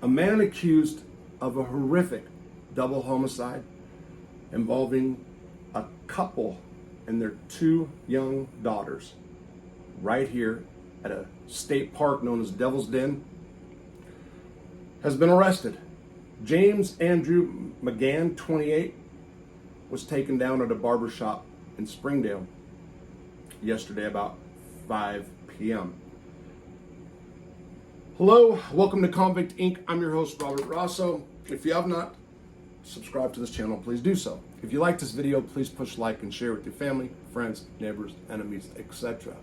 A man accused of a horrific double homicide involving a couple and their 2 young daughters right here at a state park known as Devil's Den has been arrested. James Andrew McGann, 28, was taken down at a barber shop in Springdale yesterday about 5 p.m. Hello, welcome to Convict Inc. I'm your host, Robert Rosso. If you have not subscribed to this channel, please do so. If you like this video, please push like and share with your family, friends, neighbors, enemies, etc.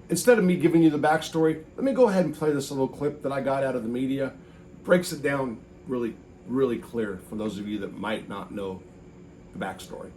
Instead of me giving you the backstory, let me go ahead and play this little clip that I got out of the media. Breaks it down really clear for those of you that might not know the backstory.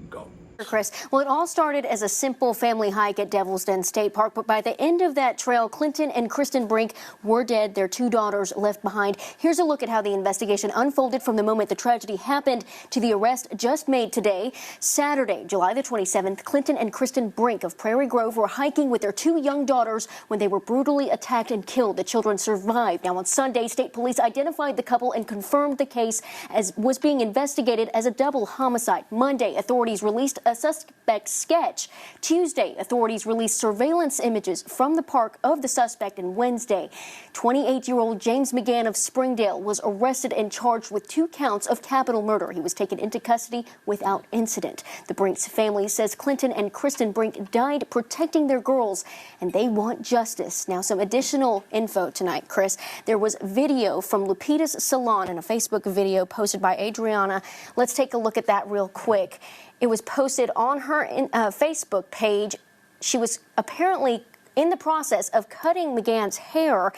Go. Chris, well, it all started as a simple family hike at Devil's Den State Park, but by the end of that trail, Clinton and Christen Brink were dead, their 2 daughters left behind. Here's a look at how the investigation unfolded from the moment the tragedy happened to the arrest just made today. Saturday, July the 27th, Clinton and Christen Brink of Prairie Grove were hiking with their 2 young daughters when they were brutally attacked and killed. The children survived. Now, on Sunday, state police identified the couple and confirmed the case as was being investigated as a double homicide. Monday, authorities released a suspect sketch. Tuesday, authorities released surveillance images from the park of the suspect, and Wednesday, 28-year-old James McGann of Springdale was arrested and charged with 2 counts of capital murder. He was taken into custody without incident. The Brink's family says Clinton and Christen Brink died protecting their girls, and they want justice. Now, some additional info tonight, Chris. There was video from Lupita's salon and a Facebook video posted by Adriana. Let's take a look at that real quick. It was posted on her Facebook page. She was apparently in the process of cutting McGann's hair.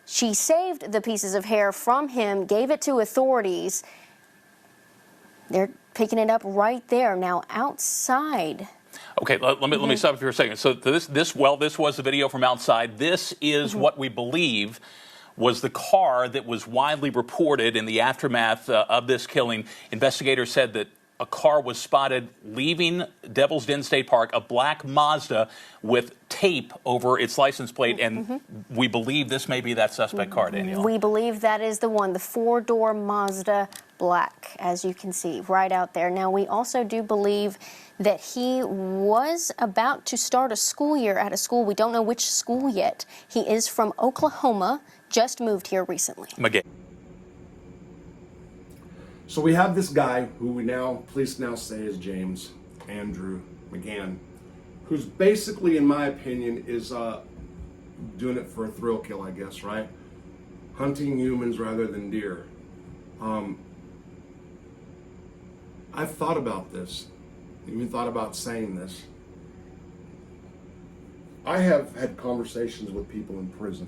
She saved the pieces of hair from him, gave it to authorities. They're picking it up right there now outside. Okay, let me stop you for a second. So this was the video from outside. This is what we believe was the car that was widely reported in the aftermath of this killing. Investigators said that a car was spotted leaving Devil's Den State Park, a black Mazda with tape over its license plate, and we believe this may be that suspect car, Danielle. We believe that is the one, the 4-door Mazda black, as you can see right out there. Now, we also do believe that he was about to start a school year at a school. We don't know which school yet. He is from Oklahoma, just moved here recently. McGann. So we have this guy who police now say is James Andrew McGann, who's basically, in my opinion, is doing it for a thrill kill, I guess, right? Hunting humans rather than deer. I've thought about this, even thought about saying this. I have had conversations with people in prison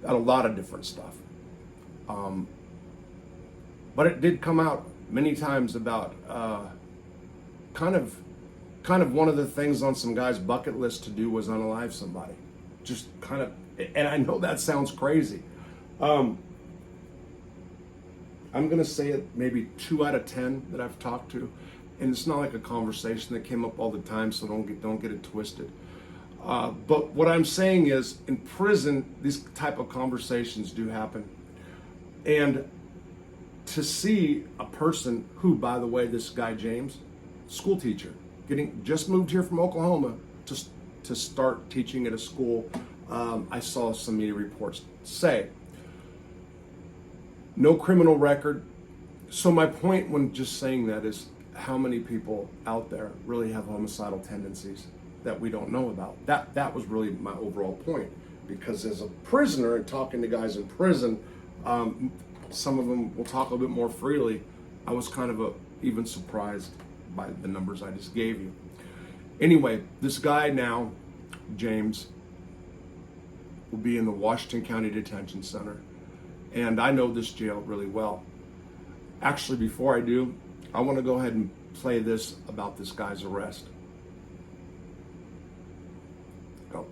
about a lot of different stuff. But it did come out many times about kind of one of the things on some guy's bucket list to do was unalive somebody. Just kind of, and I know that sounds crazy. I'm gonna say it maybe 2 out of 10 that I've talked to, and it's not like a conversation that came up all the time, so don't get it twisted. But what I'm saying is, in prison, these type of conversations do happen, and to see a person who, by the way, this guy James, school teacher, just moved here from Oklahoma to start teaching at a school. I saw some media reports say no criminal record. So my point when just saying that is how many people out there really have homicidal tendencies that we don't know about. That was really my overall point, because as a prisoner and talking to guys in prison, some of them will talk a little bit more freely. I was kind of even surprised by the numbers I just gave you. Anyway, this guy now, James, will be in the Washington County Detention Center. And I know this jail really well. Actually, before I do, I want to go ahead and play this about this guy's arrest. Go.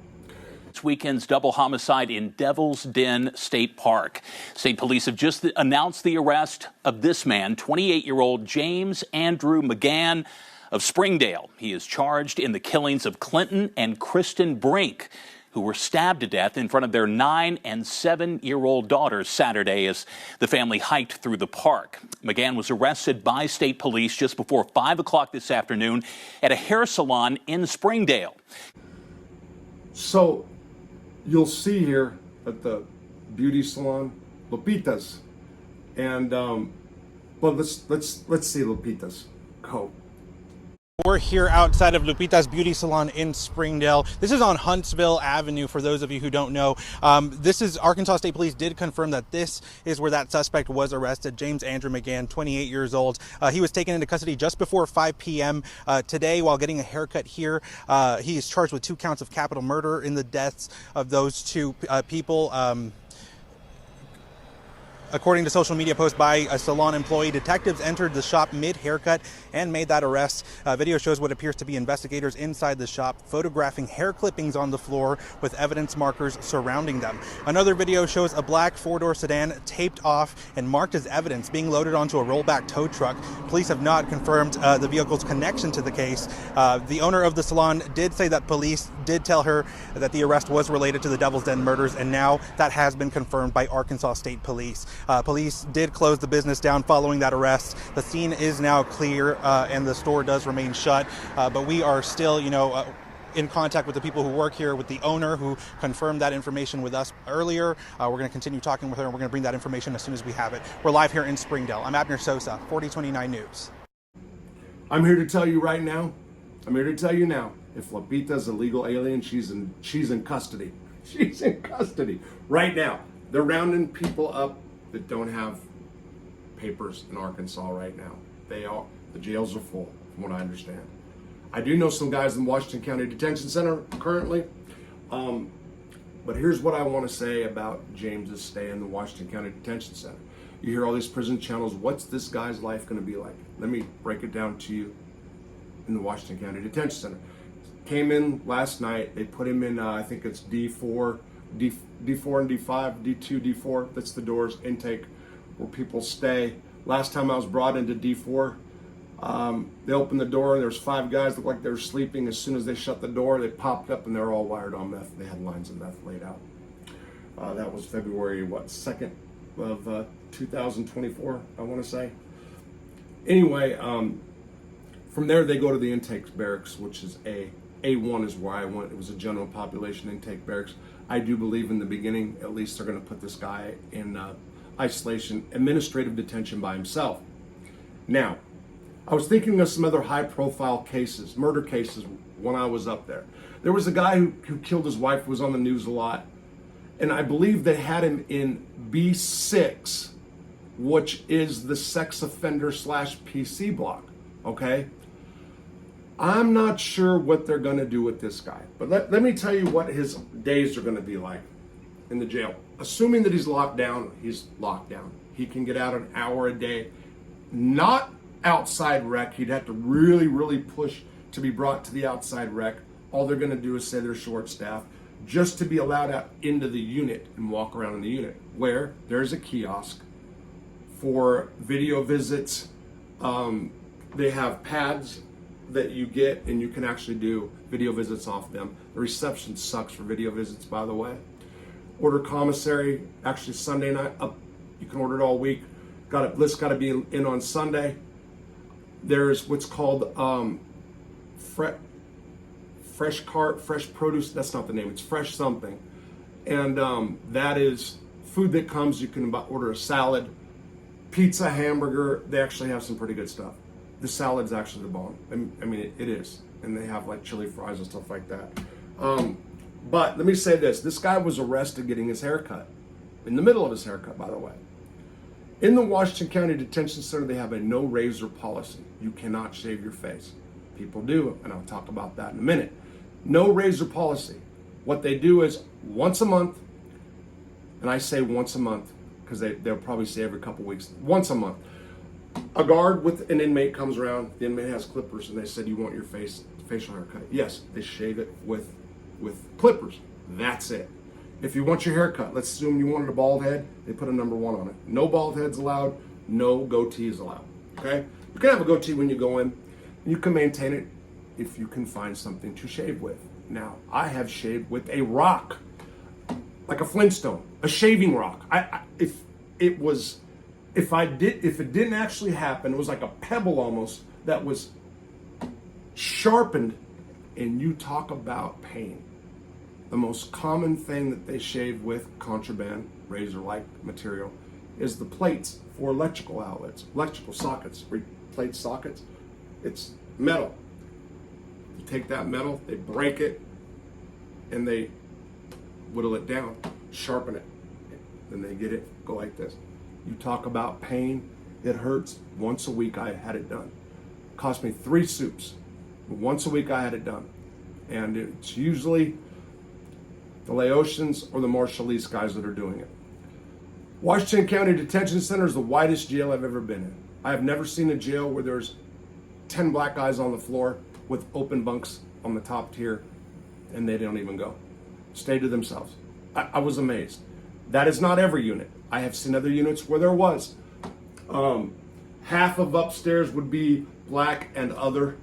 This weekend's double homicide in Devil's Den State Park. State police have just announced the arrest of this man, 28-year-old James Andrew McGann of Springdale. He is charged in the killings of Clinton and Christen Brink. who were stabbed to death in front of their 9- and 7-year-old daughters Saturday as the family hiked through the park. McGann was arrested by state police just before 5 o'clock this afternoon at a hair salon in Springdale. So you'll see here at the beauty salon, Lupita's, and but let's see Lupita's. Go. We're here outside of Lupita's beauty salon in Springdale. This is on Huntsville Avenue, for those of you who don't know. This is Arkansas State Police did confirm that this is where that suspect was arrested, James Andrew McGann, 28 years old. He was taken into custody just before 5 p.m. Today while getting a haircut here. He is charged with 2 counts of capital murder in the deaths of those 2 people. According to social media posts by a salon employee, detectives entered the shop mid-haircut and made that arrest. Video shows what appears to be investigators inside the shop photographing hair clippings on the floor with evidence markers surrounding them. Another video shows a black 4-door sedan taped off and marked as evidence being loaded onto a rollback tow truck. Police have not confirmed the vehicle's connection to the case. The owner of the salon did say that police did tell her that the arrest was related to the Devil's Den murders, and now that has been confirmed by Arkansas State Police. Police did close the business down following that arrest. The scene is now clear and the store does remain shut, but we are still, in contact with the people who work here, with the owner who confirmed that information with us earlier. We're going to continue talking with her, and we're going to bring that information as soon as we have it. We're live here in Springdale. I'm Abner Sosa, 4029 News. I'm here to tell you right now. I'm here to tell you now. If Lupita's a legal alien, she's in custody. She's in custody right now. They're rounding people up that don't have papers in Arkansas right now. The jails are full, from what I understand. I do know some guys in Washington County Detention Center currently, but here's what I want to say about James's stay in the Washington County Detention Center. You hear all these prison channels, what's this guy's life going to be like? Let me break it down to you. In the Washington County Detention Center. Came in last night, they put him in, I think it's D4 and D5, D2, D4, that's the doors, intake, where people stay. Last time I was brought into D4, they opened the door and there's 5 guys that looked like they were sleeping. As soon as they shut the door, they popped up and they're all wired on meth. They had lines of meth laid out. That was February, 2nd of 2024, I want to say. Anyway, from there they go to the intake barracks, which is A1 is where I went. It was a general population intake barracks. I do believe in the beginning, at least they're going to put this guy in isolation, administrative detention by himself. Now, I was thinking of some other high-profile cases, murder cases, when I was up there. There was a guy who killed his wife, who was on the news a lot, and I believe they had him in B6, which is the sex offender / PC block, okay? I'm not sure what they're going to do with this guy, but let me tell you what his days are going to be like in the jail. Assuming that he's locked down, he's locked down. He can get out an hour a day, not outside rec. He'd have to really, really push to be brought to the outside rec. All they're going to do is say they're short staffed, just to be allowed out into the unit and walk around in the unit, where there's a kiosk for video visits. They have pads that you get and you can actually do video visits off them. The reception sucks for video visits, by the way. Order commissary, actually Sunday night, you can order it all week. List got to be in on Sunday. There's what's called fresh produce, that's not the name, it's fresh something. And that is food that comes, you can order a salad, pizza, hamburger. They actually have some pretty good stuff. The salad's actually the bomb. I mean, it is. And they have like chili fries and stuff like that. But let me say this guy was arrested getting his hair cut. In the middle of his haircut, by the way. In the Washington County Detention Center, they have a no razor policy. You cannot shave your face. People do, and I'll talk about that in a minute. No razor policy. What they do is once a month, and I say once a month because they'll probably say every couple weeks, once a month. A guard with an inmate comes around, the inmate has clippers, and they said, you want your facial hair cut? Yes, they shave it with clippers. That's it. If you want your hair cut, let's assume you wanted a bald head, they put a number 1 on it. No bald heads allowed, no goatees allowed, okay? You can have a goatee when you go in. You can maintain it if you can find something to shave with. now. I have shaved with a rock, like a Flintstone, a shaving rock. If it didn't actually happen, it was like a pebble almost that was sharpened. And you talk about pain. The most common thing that they shave with, contraband, razor-like material, is the plates for electrical outlets, electrical sockets, plate sockets. It's metal. You take that metal, they break it, and they whittle it down, sharpen it. Then they get it, go like this. You talk about pain, it hurts. Once a week I had it done. Cost me 3 soups. Once a week I had it done. And it's usually the Laotians or the Marshallese guys that are doing it. Washington County Detention Center is the widest jail I've ever been in. I have never seen a jail where there's 10 black guys on the floor with open bunks on the top tier and they don't even go. Stay to themselves. I was amazed. That is not every unit. I have seen other units where there was. Half of upstairs would be black and other,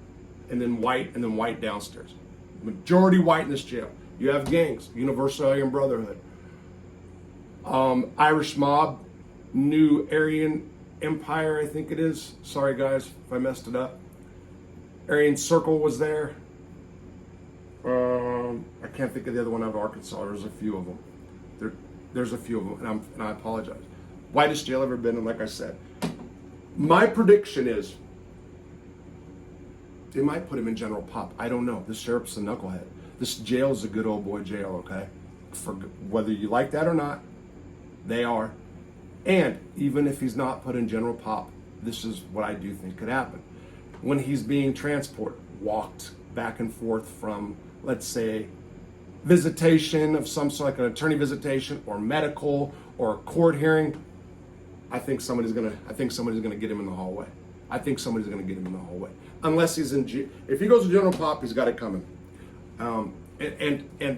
and then white downstairs. Majority white in this jail. You have gangs, Universal Aryan Brotherhood, Irish Mob, New Aryan Empire, I think it is. Sorry guys if I messed it up. Aryan Circle was there. I can't think of the other one out of Arkansas. There's a few of them. There's a few of them, and I apologize. Whitest jail I've ever been in, like I said. My prediction is they might put him in general pop. I don't know. The sheriff's a knucklehead. This jail is a good old boy jail, okay? For whether you like that or not, they are. And even if he's not put in general pop, this is what I do think could happen. When he's being transported, walked back and forth from, let's say, visitation of some sort, like an attorney visitation or medical or a court hearing, I think somebody's gonna get him in the hallway. I think somebody's gonna get him in the hallway. Unless he's in, if he goes to general pop, he's got it coming. And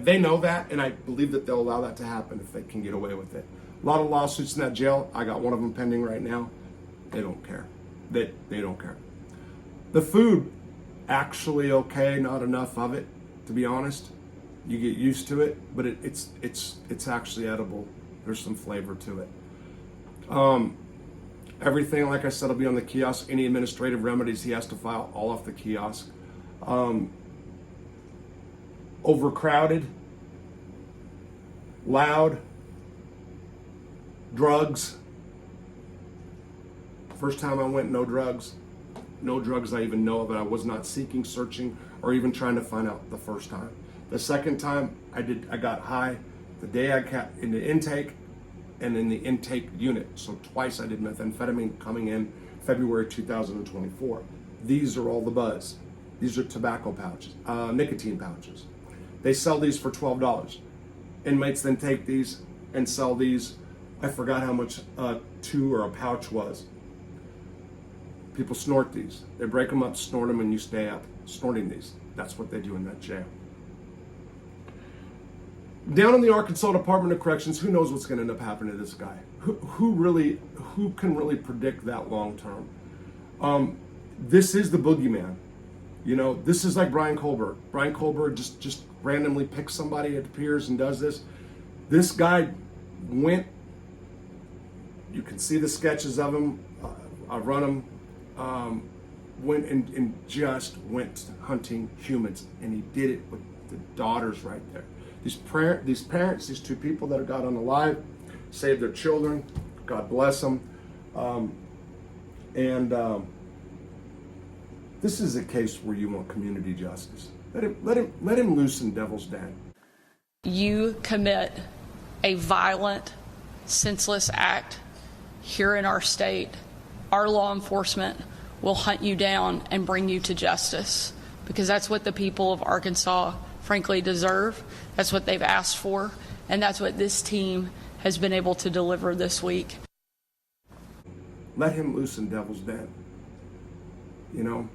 they know that, and I believe that they'll allow that to happen if they can get away with it. A lot of lawsuits in that jail. I got one of them pending right now. They don't care. They don't care. The food, actually okay, not enough of it, to be honest. You get used to it, but it's actually edible. There's some flavor to it. Everything, like I said, will be on the kiosk. Any administrative remedies he has to file, all off the kiosk. Overcrowded, loud, drugs. First time I went, no drugs. No drugs I even know of, and I was not seeking, searching, or even trying to find out the first time. The second time I got high the day I got in the intake and in the intake unit. So twice I did methamphetamine coming in February 2024. These are all the buzz. These are tobacco pouches, nicotine pouches. They sell these for $12. Inmates then take these and sell these. I forgot how much a pouch was. People snort these. They break them up, snort them, and you stay up snorting these. That's what they do in that jail. Down in the Arkansas Department of Corrections, who knows what's going to end up happening to this guy? Who can really predict that long term? This is the boogeyman. You know, this is like Brian Colbert. Brian Colbert just randomly picks somebody, it appears, and does this. This guy went, you can see the sketches of him. I've run them. Went and just went hunting humans, and he did it with the daughters right there. These parents, these two people that got unalived, saved their children. God bless them. This is a case where you want community justice. Let him loose in Devil's Den. You commit a violent, senseless act here in our state, our law enforcement will hunt you down and bring you to justice, because that's what the people of Arkansas frankly deserve. That's what they've asked for, and that's what this team has been able to deliver this week. Let him loose in Devil's Den. You know,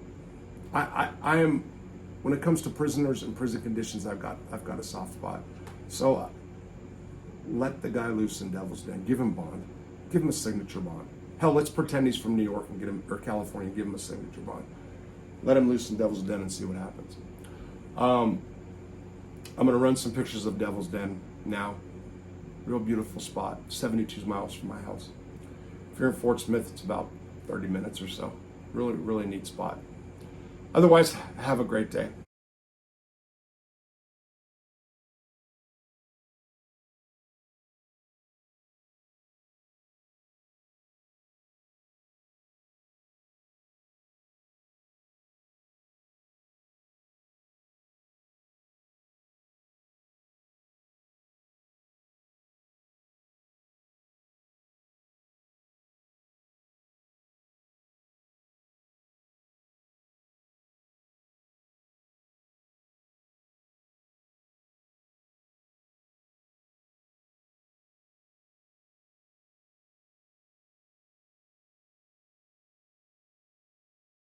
I am, when it comes to prisoners and prison conditions, I've got a soft spot. So let the guy loose in Devil's Den. Give him bond. Give him a signature bond. Hell, let's pretend he's from New York and get him, or California, and give him a signature bond. Let him loose in Devil's Den and see what happens. I'm going to run some pictures of Devil's Den now. Real beautiful spot, 72 miles from my house. If you're in Fort Smith, it's about 30 minutes or so. Really, really neat spot. Otherwise, have a great day.